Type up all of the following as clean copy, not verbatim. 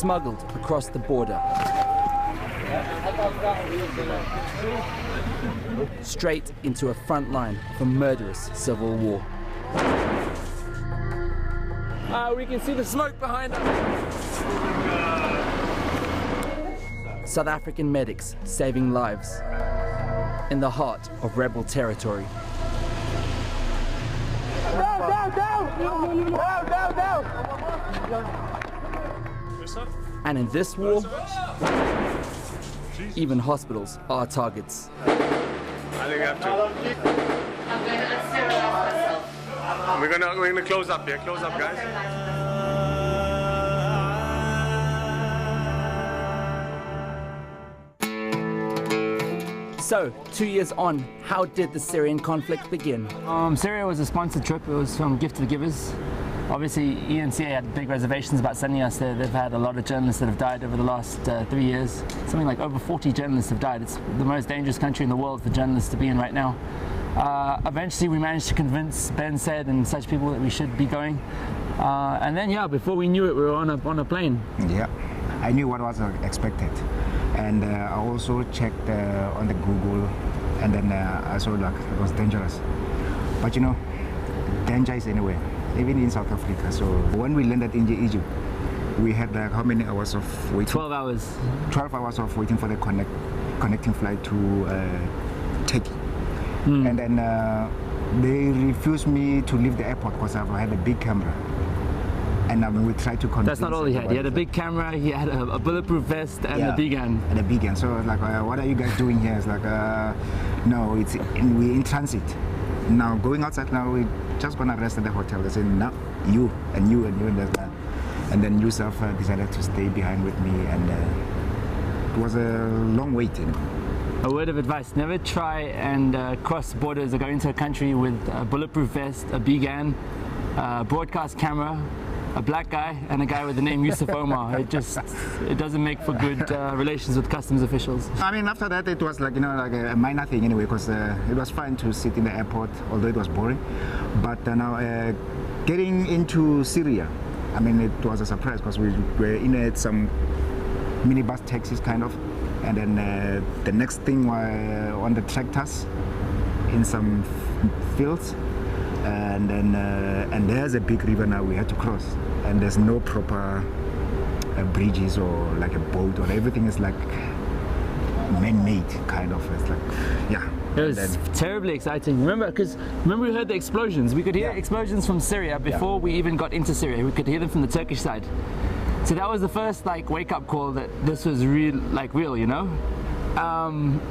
smuggled across the border. Straight into a front line of a murderous civil war. We can see the smoke behind us. South African medics saving lives in the heart of rebel territory. And in this war, even hospitals are targets. I think I have to. We're gonna close up here. Close up, guys. So, 2 years on, how did the Syrian conflict begin? Syria was a sponsored trip. It was from Gift to the Givers. Obviously, eNCA had big reservations about sending us there. They've had a lot of journalists that have died over the last 3 years. Something like over 40 journalists have died. It's the most dangerous country in the world for journalists to be in right now. Eventually, we managed to convince Ben Said and such people that we should be going. And then, yeah, before we knew it, we were on a plane. Yeah, I knew what was expected. And I also checked on the Google, and then I saw like it was dangerous. But you know, danger is anywhere, even in South Africa. So when we landed in Egypt, we had like how many hours of waiting? 12 hours. 12 hours of waiting for the connecting flight to Turkey. And then they refused me to leave the airport because I had a big camera. And we tried to convince. That's not all he had. He had a big camera, he had a bulletproof vest, and a big gun. And a big gun. So I was like, what are you guys doing here? It's like, no, we're in transit. Now going outside now, we're just gonna rest at the hotel. They said, no, you and you and you and that. And then Yusuf decided to stay behind with me, and it was a long wait. You know. A word of advice: never try and cross borders or go into a country with a bulletproof vest, a big gun, broadcast camera, a black guy, and a guy with the name Yusuf Omar. It doesn't make for good relations with customs officials. I mean, after that it was like, you know, like a minor thing anyway, because it was fine to sit in the airport, although it was boring. But now getting into Syria, I mean, it was a surprise because we were in some minibus taxis kind of, and then the next thing were on the tractors in some fields. And then and there's a big river now we had to cross, and there's no proper bridges or like a boat, or everything is like man-made kind of. It's like, yeah. It was terribly exciting. Remember we heard the explosions. We could hear explosions from Syria before we even got into Syria. We could hear them from the Turkish side. So that was the first like wake-up call that this was real, you know.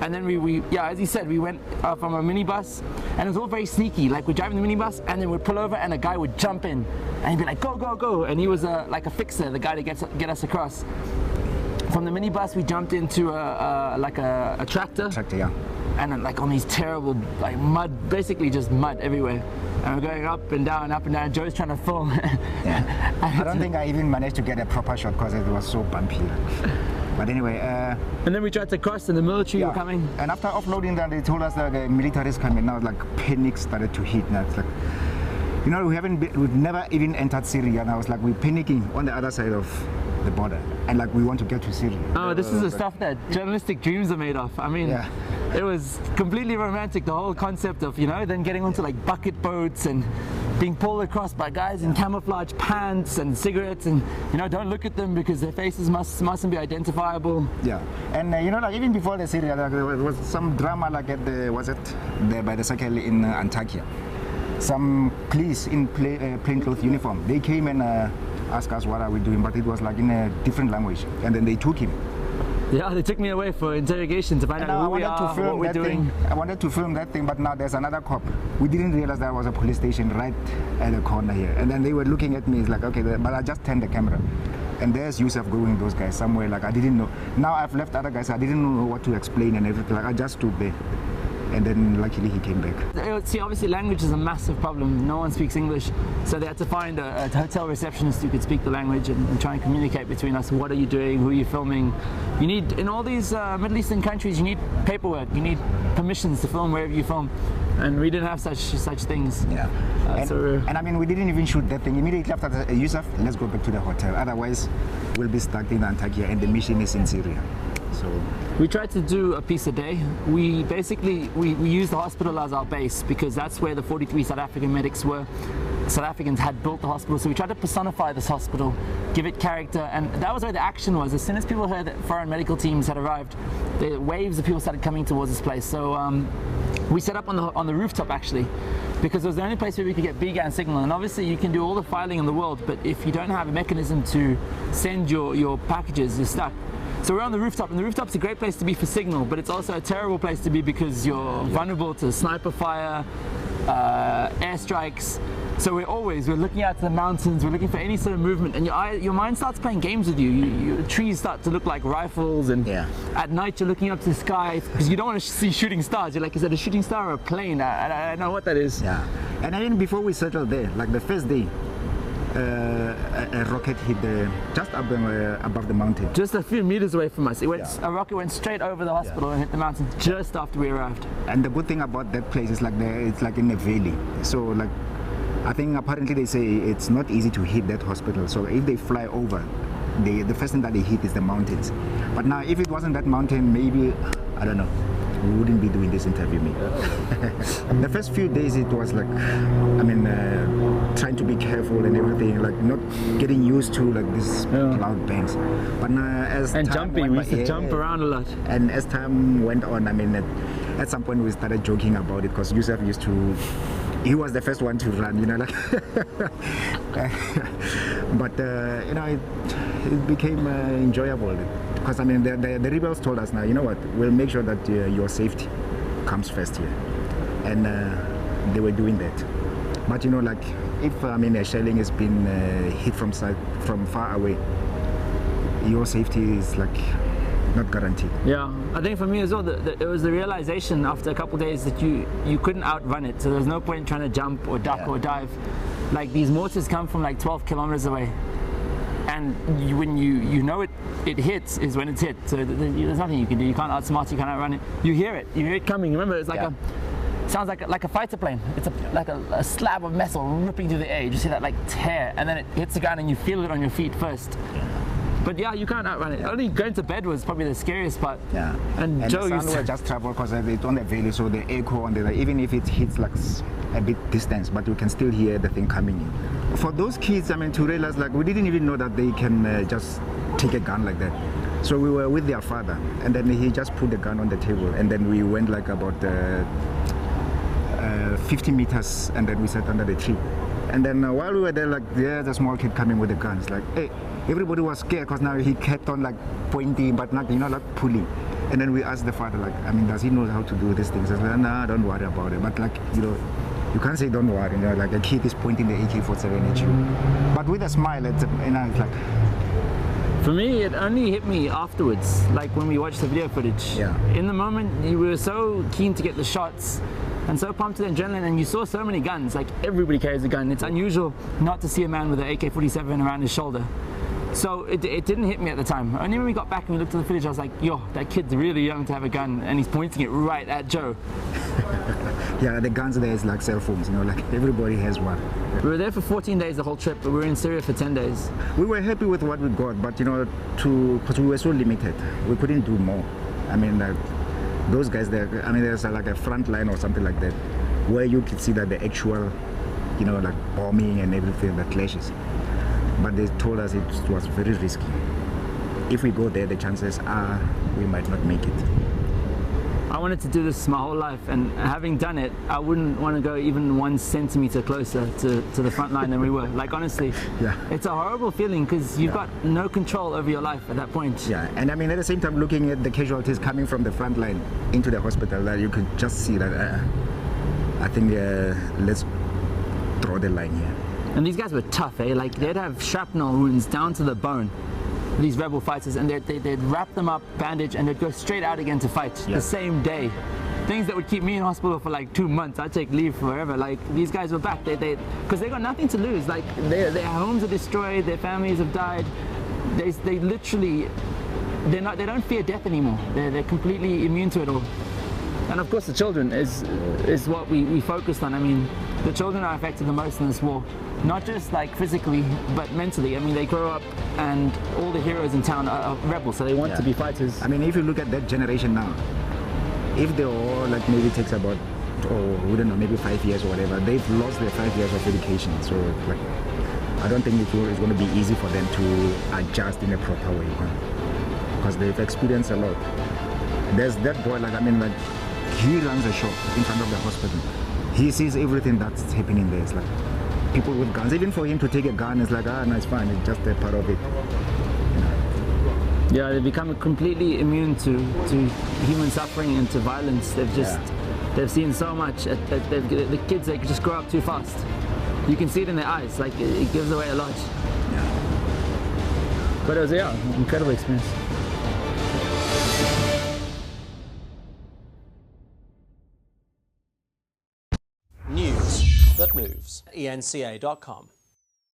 And then we as he said, we went from a minibus, and it was all very sneaky. Like we're driving the minibus, and then we'd pull over, and a guy would jump in, and he'd be like, "Go, go, go!" And he was like a fixer, the guy to get us across. From the minibus, we jumped into a tractor. Tractor, yeah. And then like on these terrible like mud, basically just mud everywhere. And we're going up and down, up and down. Joe's trying to film. Yeah. I don't think I even managed to get a proper shot because it was so bumpy. But anyway. And then we tried to cross, and the military were coming. And after offloading that, they told us that the military is coming. Now like panic started to hit. Now it's like, you know, we've never even entered Syria. And I was like, we're panicking on the other side of the border, and like we want to get to Syria. Oh, this is the stuff that journalistic dreams are made of. I mean, it was completely romantic, the whole concept of, you know, then getting onto like bucket boats and being pulled across by guys in camouflage pants and cigarettes, and you know, don't look at them because their faces mustn't be identifiable. Yeah, and you know, like even before the Syria, like, there was some drama like at there by the circle in Antakya. Some police in plainclothes uniform, they came and asked us what are we doing, but it was like in a different language, and then they took him. Yeah, they took me away for interrogation to find out who we are, what we're doing. I wanted to film that thing, but now there's another cop. We didn't realize there was a police station right at the corner here, and then they were looking at me. It's like, okay, but I just turned the camera, and there's Yusuf going those guys somewhere. Like I didn't know. Now I've left other guys. I didn't know what to explain and everything. Like I just stood there. and then luckily he came back. See, obviously language is a massive problem. No one speaks English, so they had to find a hotel receptionist who could speak the language and try and communicate between us. What are you doing? Who are you filming? You need, in all these Middle Eastern countries, you need paperwork. You need permissions to film wherever you film, and we didn't have such things. Yeah. And I mean, we didn't even shoot that thing immediately after Yusuf. Let's go back to the hotel. Otherwise, we'll be stuck in Antakya, and the mission is in Syria. So we tried to do a piece a day. We basically we used the hospital as our base because that's where the 43 South African medics were. South Africans had built the hospital, so we tried to personify this hospital, give it character, and that was where the action was. As soon as people heard that foreign medical teams had arrived, the waves of people started coming towards this place. So we set up on the rooftop actually, because it was the only place where we could get BGAN signal. And obviously you can do all the filing in the world, but if you don't have a mechanism to send your packages, you're stuck. So we're on the rooftop, and the rooftop's a great place to be for signal, but it's also a terrible place to be because you're vulnerable to sniper fire, airstrikes. So we're looking out to the mountains, we're looking for any sort of movement, and your mind starts playing games with you. Your trees start to look like rifles, and at night you're looking up to the sky because you don't want to see shooting stars. You're like, is that a shooting star or a plane? I don't know what that is. Yeah, and I mean, before we settled there, like the first day, a rocket hit just above the mountain. Just a few meters away from us. A rocket went straight over the hospital and hit the mountain just after we arrived. And the good thing about that place is like it's like in a valley. So like, I think apparently they say it's not easy to hit that hospital. So if they fly over, the first thing that they hit is the mountains. But now if it wasn't that mountain, maybe, I don't know, we wouldn't be doing this interview maybe. The first few days it was like, I mean, trying to be careful and everything, like not getting used to like these cloud banks. But now as and time jumping, we used to jump around a lot. And as time went on, I mean, at some point we started joking about it because Yusuf used to, he was the first one to run, you know, like. But you know, it became enjoyable. Because I mean, the rebels told us now, you know what, we'll make sure that your safety comes first here. And they were doing that. But you know, like, if I mean, a shelling has been hit from far away, your safety is like not guaranteed. Yeah, I think for me as well, it was the realization after a couple of days that you couldn't outrun it. So there was no point in trying to jump or duck or dive. Like, these mortars come from like 12 kilometers away. And when you know it hits is when it's hit. So there's nothing you can do. You can't outsmart it, you can't outrun it. You hear it coming. Remember, it's like sounds like a fighter plane. It's like a slab of metal ripping through the air. You just see that like tear, and then it hits the ground, and you feel it on your feet first. But yeah, you can't outrun it. Only going to bed was probably the scariest part. Yeah. And Joe the sound will just travel because it's on the valley, so the echo on the, even if it hits like a bit distance, but you can still hear the thing coming in. For those kids, I mean, to realize, like, we didn't even know that they can just take a gun like that. So we were with their father, and then he just put the gun on the table, and then we went like about 50 meters, and then we sat under the tree. And then while we were there, like, there's a small kid coming with the gun. It's like, hey, everybody was scared because now he kept on like pointing, but not, you know, like pulling. And then we asked the father, like, I mean, does he know how to do these things? I was like, nah, don't worry about it. But like, you know, you can't say don't worry. You know, like a kid is pointing the AK-47 at you, but with a smile. It's, you know, it's like. For me, it only hit me afterwards, like when we watched the video footage. Yeah. In the moment, you were so keen to get the shots and so pumped with adrenaline, and you saw so many guns. Like, everybody carries a gun. It's unusual not to see a man with an AK-47 around his shoulder. So it didn't hit me at the time. Only when we got back and we looked at the footage, I was like, yo, that kid's really young to have a gun, and he's pointing it right at Joe. Yeah, the guns there is like cell phones, you know, like everybody has one. We were there for 14 days the whole trip, but we were in Syria for 10 days. We were happy with what we got, but you know, because we were so limited, we couldn't do more. I mean, like, those guys there, I mean, there's like a front line or something like that, where you could see that the actual, you know, like bombing and everything, the clashes. But they told us it was very risky. If we go there, the chances are we might not make it. I wanted to do this my whole life, and having done it, I wouldn't want to go even 1 centimeter closer to the front line than we were. Like, honestly, it's a horrible feeling because you've got no control over your life at that point. Yeah, and I mean, at the same time, looking at the casualties coming from the front line into the hospital, that you could just see that, I think let's draw the line here. And these guys were tough, eh? Like, they'd have shrapnel wounds down to the bone, these rebel fighters, and they'd wrap them up, bandage, and they'd go straight out again to fight the same day. things that would keep me in hospital for like 2 months. I'd take leave forever. Like these guys were back. Because they got nothing to lose. Like their homes are destroyed. Their families have died. They literally, they don't fear death anymore. They're completely immune to it all. And of course the children is what we focused on. I mean, the children are affected the most in this war. Not just like physically, but mentally. I mean, they grow up and all the heroes in town are rebels, so they want to be fighters. I mean, if you look at that generation now, if they all like maybe takes about, we don't know, maybe 5 years or whatever, they've lost their 5 years of education. So like, I don't think it's going to be easy for them to adjust in a proper way, because they've experienced a lot. There's that boy, like, I mean, like, he runs a shop in front of the hospital. He sees everything that's happening there. It's like people with guns. Even for him to take a gun, it's like, no, it's fine. It's just a part of it. Yeah, they become completely immune to human suffering and to violence. They've just they've seen so much. The kids, they just grow up too fast. You can see it in their eyes. Like it gives away a lot. But it was incredible experience. News that moves. eNCA.com.